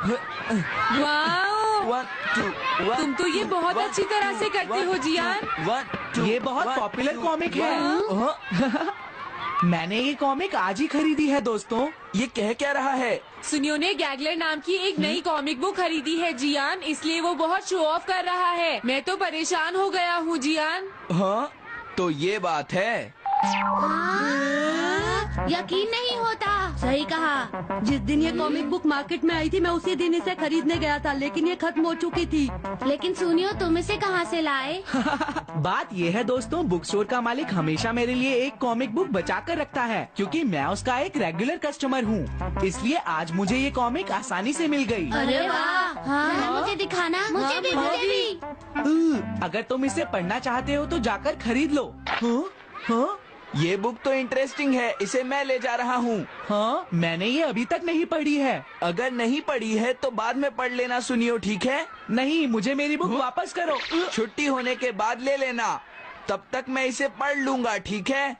Wow, 1 2 1 तुम तो ये बहुत अच्छी तरह से करते हो जियान। 1 2 ये बहुत पॉपुलर कॉमिक है। मैंने ये कॉमिक आज ही खरीदी है दोस्तों। ये कह क्या रहा है? सुनियो ने गैगलर नाम की एक नई कॉमिक बुक खरीदी है जियान, इसलिए वो बहुत शो ऑफ कर रहा है। मैं तो परेशान हो गया हूँ जियान। हाँ, तो ये बात है। यकीन नहीं होता। सही कहा। जिस दिन ये कॉमिक बुक मार्केट में आई थी मैं उसी दिन इसे खरीदने गया था, लेकिन ये खत्म हो चुकी थी। लेकिन सुनियो, तुम इसे कहाँ से लाए? बात ये है दोस्तों, बुक स्टोर का मालिक हमेशा मेरे लिए एक कॉमिक बुक बचा कर रखता है, क्योंकि मैं उसका एक रेगुलर कस्टमर हूँ। इसलिए आज मुझे ये कॉमिक आसानी से मिल गई। अरे वाह। हाँ, मुझे दिखाना। मुझे भी। अगर तुम इसे पढ़ना चाहते हो तो जाकर खरीद लो। हाँ? ये बुक तो इंटरेस्टिंग है, इसे मैं ले जा रहा हूँ। हाँ, मैंने ये अभी तक नहीं पढ़ी है। अगर नहीं पढ़ी है तो बाद में पढ़ लेना सुनियो, ठीक है? नहीं, मुझे मेरी बुक वापस करो। छुट्टी होने के बाद ले लेना, तब तक मैं इसे पढ़ लूंगा, ठीक है?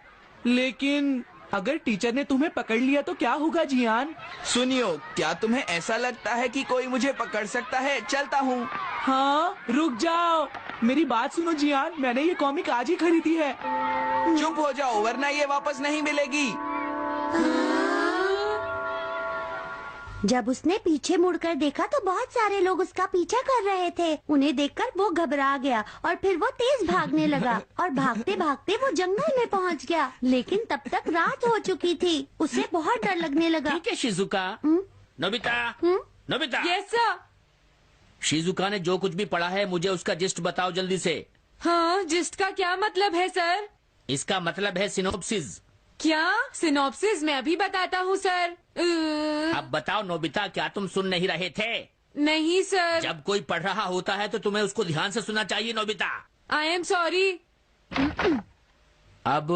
लेकिन अगर टीचर ने तुम्हें पकड़ लिया तो क्या होगा जियान? सुनियो, क्या तुम्हें ऐसा लगता है कि कोई मुझे पकड़ सकता है? चलता हूँ। हाँ, रुक जाओ, मेरी बात सुनो जियान, मैंने ये कॉमिक आज ही खरीदी है। चुप हो जाओ, वरना ये वापस नहीं मिलेगी। जब उसने पीछे मुड़कर देखा तो बहुत सारे लोग उसका पीछा कर रहे थे। उन्हें देखकर वो घबरा गया और फिर वो तेज भागने लगा और भागते भागते वो जंगल में पहुंच गया। लेकिन तब तक रात हो चुकी थी। उसे बहुत डर लगने लगा। ठीक है Shizuka. Nobita, Nobita. Yes sir. Shizuka ने जो कुछ भी पढ़ा है मुझे उसका जिस्ट बताओ जल्दी से। हाँ, जिस्ट का क्या मतलब है सर? इसका मतलब है सिनोप्सिस। क्या? सिनॉप्सिस मैं अभी बताता हूँ सर। अब बताओ नोबिता, क्या तुम सुन नहीं रहे थे? नहीं सर। जब कोई पढ़ रहा होता है तो तुम्हें उसको ध्यान से सुनना चाहिए नोबिता। I am sorry. अब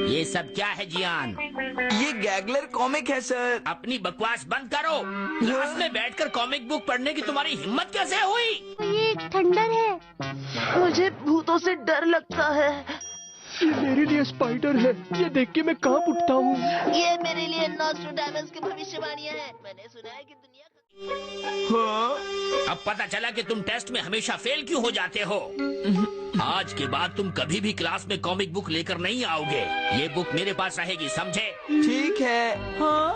ये सब क्या है जियान? ये गैगलर कॉमिक है सर। अपनी बकवास बंद करो। क्लास में बैठकर कॉमिक बुक पढ़ने की तुम्हारी हिम्मत कैसे हुई? ये एक खंडर है। मुझे भूतों से डर लगता है। ये मेरे लिए स्पाइडर है, ये देख के मैं कांप उठता हूँ। ये मेरे लिए नॉस्ट्रेडामस की भविष्यवाणियां हैं। मैंने सुना है कि दुनिया हाँ? अब पता चला कि तुम टेस्ट में हमेशा फेल क्यों हो जाते हो। आज के बाद तुम कभी भी क्लास में कॉमिक बुक लेकर नहीं आओगे। ये बुक मेरे पास रहेगी, समझे? ठीक है। हाँ?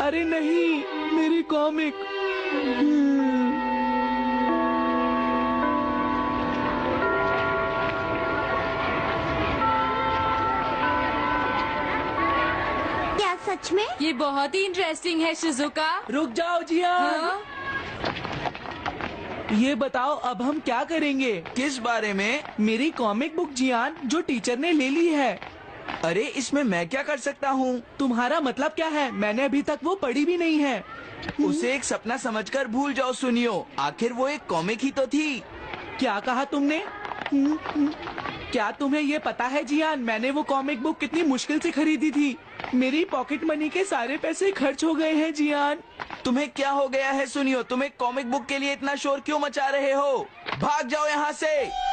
अरे नहीं, मेरी कॉमिक। क्या सच में? ये बहुत ही इंटरेस्टिंग है शिजुका। रुक जाओ जियान। हाँ? ये बताओ अब हम क्या करेंगे? किस बारे में? मेरी कॉमिक बुक जियान, जो टीचर ने ले ली है। अरे इसमें मैं क्या कर सकता हूँ? तुम्हारा मतलब क्या है? मैंने अभी तक वो पढ़ी भी नहीं है। उसे एक सपना समझकर भूल जाओ सुनियो, आखिर वो एक कॉमिक ही तो थी। क्या कहा तुमने? क्या तुम्हें ये पता है जियान, मैंने वो कॉमिक बुक कितनी मुश्किल से खरीदी थी। मेरी पॉकेट मनी के सारे पैसे खर्च हो गए हैं जियान। तुम्हें क्या हो गया है सुनियो? तुम एक कॉमिक बुक के लिए इतना शोर क्यों मचा रहे हो? भाग जाओ यहाँ से।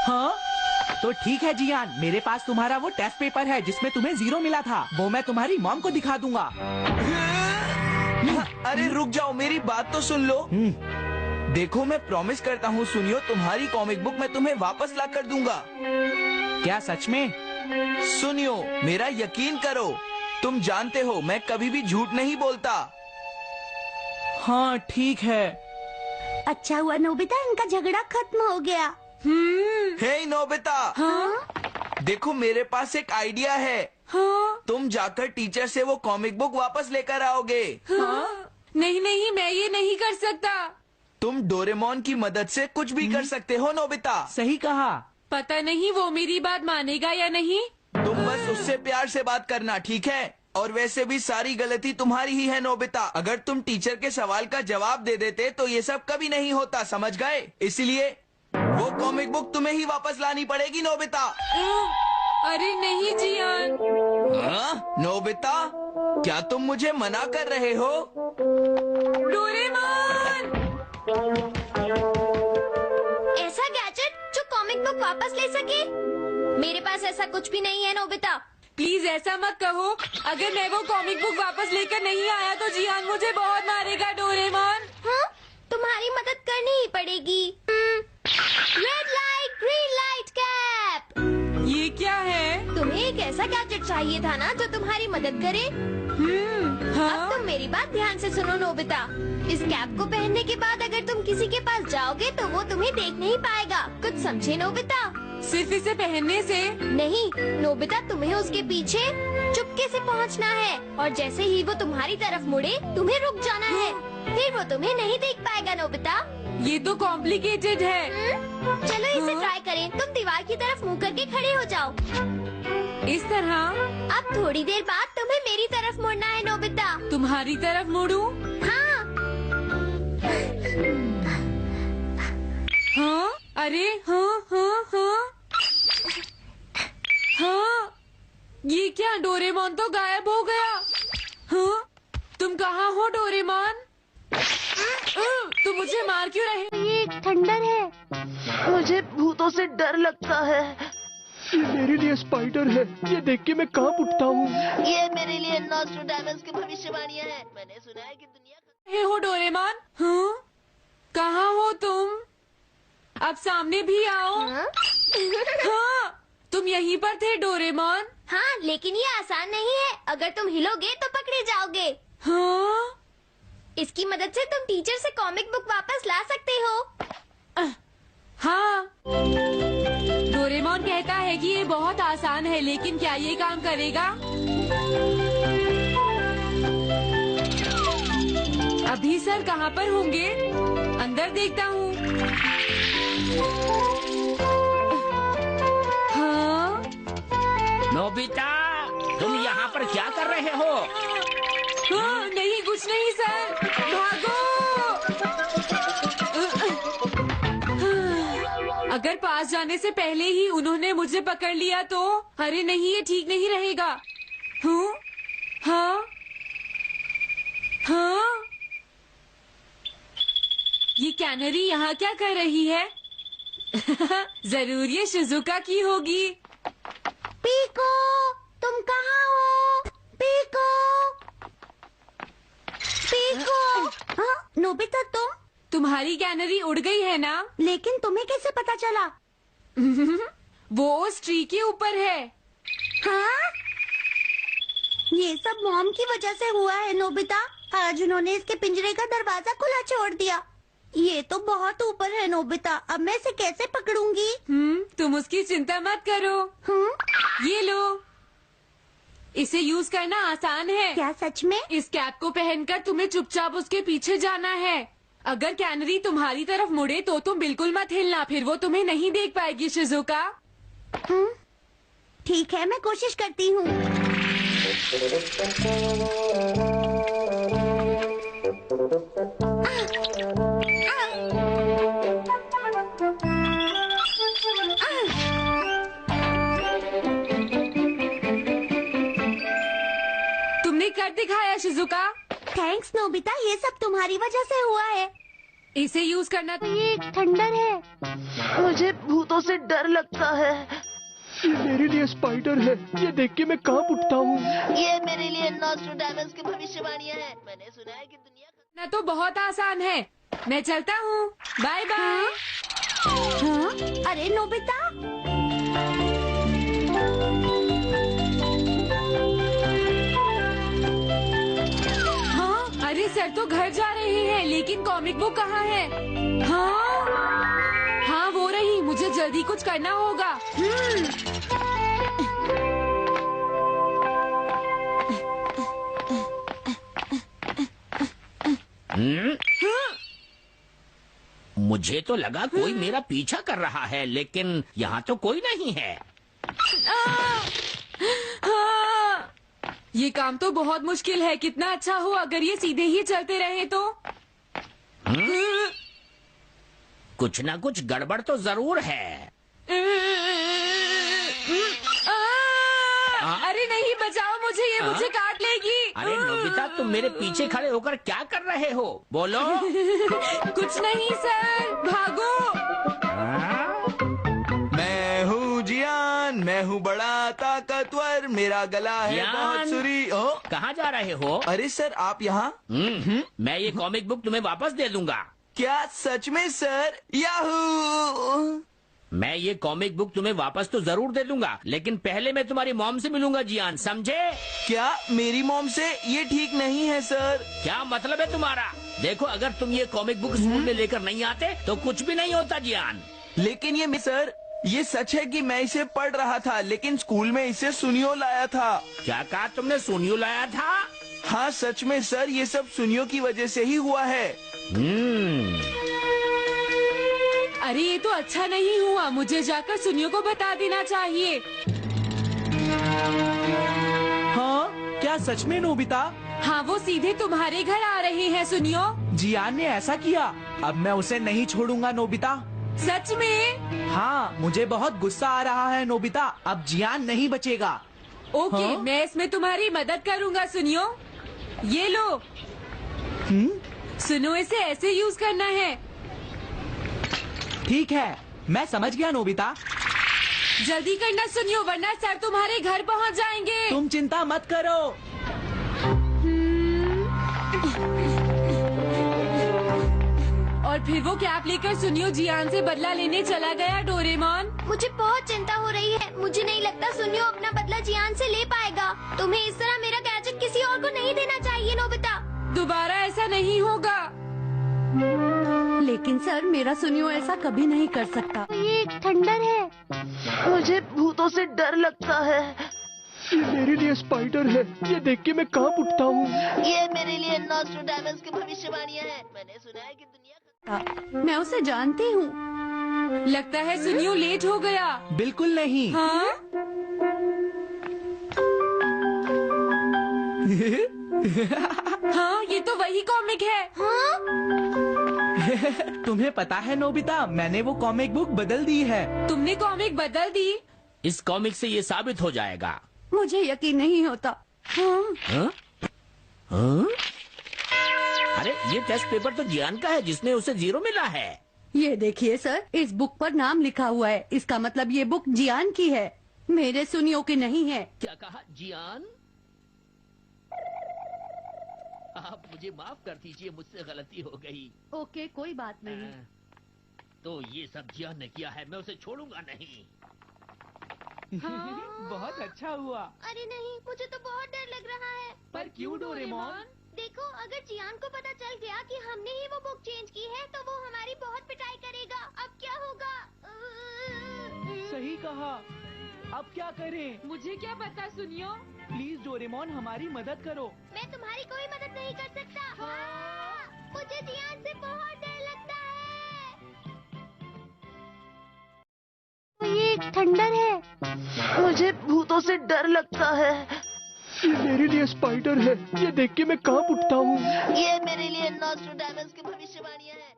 हाँ? तो ठीक है जियान, मेरे पास तुम्हारा वो टेस्ट पेपर है जिसमें तुम्हें 0 मिला था। वो मैं तुम्हारी मॉम को दिखा दूंगा। अरे रुक जाओ, मेरी बात तो सुन लो। देखो मैं प्रॉमिस करता हूँ सुनियो, तुम्हारी कॉमिक बुक मैं तुम्हें वापस ला कर दूंगा। क्या सच में? सुनियो, मेरा यकीन करो, तुम जानते हो मैं कभी भी झूठ नहीं बोलता। हाँ ठीक है। अच्छा हुआ नोबिता, इनका झगड़ा खत्म हो गया। हे नोबिता। हाँ? देखो मेरे पास एक आइडिया है। हाँ? तुम जाकर टीचर से वो कॉमिक बुक वापस लेकर आओगे। हाँ? नहीं नहीं, मैं ये नहीं कर सकता। तुम डोरेमोन की मदद से कुछ भी कर सकते हो नोबिता। सही कहा। पता नहीं वो मेरी बात मानेगा या नहीं। तुम बस उससे प्यार से बात करना, ठीक है? और वैसे भी सारी गलती तुम्हारी ही है नोबिता। अगर तुम टीचर के सवाल का जवाब दे देते तो ये सब कभी नहीं होता, समझ गए? इसलिए वो कॉमिक बुक तुम्हें ही वापस लानी पड़ेगी नोबिता। अरे नहीं जियान। हाँ? नोबिता, क्या तुम मुझे मना कर रहे हो? डोरेमोन! ऐसा गैजेट जो कॉमिक बुक वापस ले सके? मेरे पास ऐसा कुछ भी नहीं है नोबिता। प्लीज ऐसा मत कहो। अगर मैं वो कॉमिक बुक वापस लेकर नहीं आया तो जियान मुझे बहुत मारेगा डोरेमोन। हाँ? तुम्हारी मदद करनी ही पड़ेगी। Red light green light cap. ये क्या है? तुम्हें एक ऐसा गैजेट चाहिए था ना जो तुम्हारी मदद करे। हाँ? अब तुम मेरी बात ध्यान से सुनो नोबिता। इस कैप को पहनने के बाद अगर तुम किसी के पास जाओगे तो वो तुम्हें देख नहीं पाएगा। कुछ समझे नोबिता? सिर्फ इसे पहनने से? नहीं नोबिता, तुम्हें उसके पीछे चुपके से पहुंचना है और जैसे ही वो तुम्हारी तरफ मुड़े तुम्हें रुक जाना है। फिर वो तुम्हें नहीं देख पाएगा नोबिता। ये तो कॉम्प्लिकेटेड है। चलो इसे ट्राई करें। तुम दीवार की तरफ मुंह करके खड़े हो जाओ। इस तरह? अब थोड़ी देर बाद तुम्हें मेरी तरफ मुड़ना है नोबिता। तुम्हारी तरफ मुड़ूं? हाँ। हाँ? अरे हाँ हाँ हाँ हाँ, ये क्या? डोरेमोन तो गायब हो गया। हाँ? तुम कहाँ हो डोरेमोन? तुम मुझे मार क्यों रहे? ये एक थंडर है। मुझे भूतों से डर लगता है। ये मेरे लिए स्पाइडर है। ये देख के मैं कांप उठता हूँ। ये मेरे लिए नॉस्ट्राडामस की भविष्यवाणियां हैं। मैंने सुना है कि दुनिया हे हो डोरेमोन? हाँ? कहाँ हो तुम? अब सामने भी आओ। हाँ, तुम यहीं पर थे डोरेमोन। हाँ, लेकिन ये आसान नहीं है। अगर तुम हिलोगे तो पकड़े जाओगे। हाँ? इसकी मदद से तुम टीचर से कॉमिक बुक वापस ला सकते हो। हाँ। डोरेमोन कहता है कि ये बहुत आसान है, लेकिन क्या ये काम करेगा? अभी सर कहाँ पर होंगे? अंदर देखता हूँ। हाँ? नोबिता, तुम यहाँ पर क्या कर रहे हो? हाँ, नहीं कुछ नहीं सर। भागो! अगर पास जाने से पहले ही उन्होंने मुझे पकड़ लिया तो? अरे नहीं, ये ठीक नहीं रहेगा। हाँ? हाँ? हाँ? ये कैनरी यहाँ क्या कर रही है? जरूर ये शिजुका की होगी। पीको, तुम कहाँ हो? Pico, pico. हाँ, नोबिता तुम? तुम्हारी कैनरी उड़ गई है ना? लेकिन तुम्हें कैसे पता चला? वो उस ट्री के ऊपर है। हाँ? ये सब मॉम की वजह से हुआ है नोबिता। आज उन्होंने इसके पिंजरे का दरवाजा खुला छोड़ दिया। ये तो बहुत ऊपर है नोबिता। अब मैं इसे कैसे पकड़ूंगी? तुम उसकी चिंता मत करो। ये लो, इसे यूज करना आसान है। क्या सच में? इस कैप को पहनकर तुम्हें चुपचाप उसके पीछे जाना है। अगर कैनरी तुम्हारी तरफ मुड़े तो तुम बिल्कुल मत हिलना, फिर वो तुम्हें नहीं देख पाएगी शिजुका। ठीक है, मैं कोशिश करती हूँ। तुमने कर दिखाया शिजुका। थैंक्स नोबिता, ये सब तुम्हारी वजह से हुआ है। इसे यूज करना। ये एक थंडर है। मुझे भूतों से डर लगता है। ये मेरे लिए स्पाइडर है। ये देख के मैं कांप उठता हूँ। ये मेरे लिए नॉस्ट्राडामस की भविष्यवाणियां हैं। मैंने सुना है कि दुनिया तो बहुत आसान है। मैं चलता हूँ। Bye bye. हाँ? अरे नोबिता, हाँ? अरे सर तो घर जा रहे हैं, लेकिन कॉमिक बुक कहाँ है? हाँ? हाँ वो रही। मुझे जल्दी कुछ करना होगा। मुझे तो लगा कोई मेरा पीछा कर रहा है, लेकिन यहाँ तो कोई नहीं है। हाँ! ये काम तो बहुत मुश्किल है। कितना अच्छा हो अगर ये सीधे ही चलते रहे तो। कुछ ना कुछ गड़बड़ तो जरूर है। अरे नहीं, बचाओ मुझे, ये मुझे काट लेगी। अरे नोबिता, तुम मेरे पीछे खड़े होकर क्या कर रहे हो? बोलो। कुछ नहीं सर, भागो। मैं हूँ जियान, मैं हूँ बड़ा ताकतवर, मेरा गला है जियान। बहुत सुरी। ओ, कहाँ जा रहे हो? अरे सर आप यहाँ? मैं ये कॉमिक बुक तुम्हें वापस दे दूंगा। क्या सच में सर? याहू! मैं ये कॉमिक बुक तुम्हें वापस तो जरूर दे दूंगा, लेकिन पहले मैं तुम्हारी मॉम से मिलूंगा जियान, समझे? क्या मेरी मॉम से? ये ठीक नहीं है सर। क्या मतलब है तुम्हारा? देखो, अगर तुम ये कॉमिक बुक स्कूल में लेकर नहीं आते तो कुछ भी नहीं होता जियान। लेकिन ये सर, ये सच है कि मैं इसे पढ़ रहा था, लेकिन स्कूल में इसे सुनियो लाया था। क्या कहा तुमने? सुनियो लाया था? हाँ सच में सर, ये सब सुनियो की वजह से ही हुआ है। अरे ये तो अच्छा नहीं हुआ, मुझे जाकर सुनियो को बता देना चाहिए। हाँ, क्या सच में नोबिता? हाँ, वो सीधे तुम्हारे घर आ रहे हैं सुनियो। जियान ने ऐसा किया। अब मैं उसे नहीं छोड़ूंगा नोबिता। सच में? हाँ, मुझे बहुत गुस्सा आ रहा है नोबिता। अब जियान नहीं बचेगा। ओके, हाँ? मैं इसमें तुम्हारी मदद करूँगा सुनियो। ये लो। सुनो, इसे ऐसे यूज करना है। ठीक है, मैं समझ गया नोबिता। जल्दी करना सुनियो, वरना सर तुम्हारे घर पहुंच जाएंगे। तुम चिंता मत करो। और फिर वो कैप लेकर सुनियो जियान से बदला लेने चला गया। डोरेमोन, मुझे बहुत चिंता हो रही है। मुझे नहीं लगता सुनियो अपना बदला जियान से ले पाएगा। तुम्हें इस तरह मेरा गैजेट किसी और को नहीं देना चाहिए नोबिता। दोबारा ऐसा नहीं होगा। लेकिन सर, मेरा सुनियो ऐसा कभी नहीं कर सकता। ये एक थंडर है। मुझे भूतों से डर लगता है। ये मेरे लिए स्पाइडर है। ये देख के मैं कांप उठता हूँ। ये मेरे लिए नॉस्ट्रैडामस की भविष्यवाणियां हैं। मैंने सुना है कि दुनिया मैं उसे जानती हूँ। लगता है सुनियो लेट हो गया। बिल्कुल नहीं। हाँ? हाँ, ये तो वही कॉमिक है। तुम्हें पता है नोबिता, मैंने वो कॉमिक बुक बदल दी है। तुमने कॉमिक बदल दी? इस कॉमिक से ये साबित हो जाएगा। मुझे यकीन नहीं होता। हाँ? हाँ? हाँ? अरे ये टेस्ट पेपर तो जियान का है, जिसमें उसे 0 मिला है। ये देखिए सर, इस बुक पर नाम लिखा हुआ है। इसका मतलब ये बुक जियान की है, मेरे सुनियो की नहीं है। क्या कहा? जियान? आप मुझे माफ कर दीजिए, मुझसे गलती हो गई। ओके, कोई बात नहीं। तो ये सब जियान ने किया है, मैं उसे छोड़ूंगा नहीं। बहुत अच्छा हुआ। अरे नहीं, मुझे तो बहुत डर लग रहा है। पर क्यों डोरेमोन? देखो, अगर जियान को पता चल गया कि हमने ही वो बुक चेंज की है तो वो हमारी बहुत पिटाई करेगा। अब क्या होगा? सही कहा। अब क्या करें? मुझे क्या पता सुनियो। प्लीज डोरेमोन, हमारी मदद करो। मैं तुम्हारी कोई मदद नहीं कर सकता। हाँ, मुझे जियान से बहुत डर लगता है। ये एक थंडर है। मुझे भूतों से डर लगता है। ये मेरे लिए स्पाइडर है। ये देख के मैं कांप उठता हूँ। ये मेरे लिए नॉस्ट्रैडामस की भविष्यवाणियां हैं।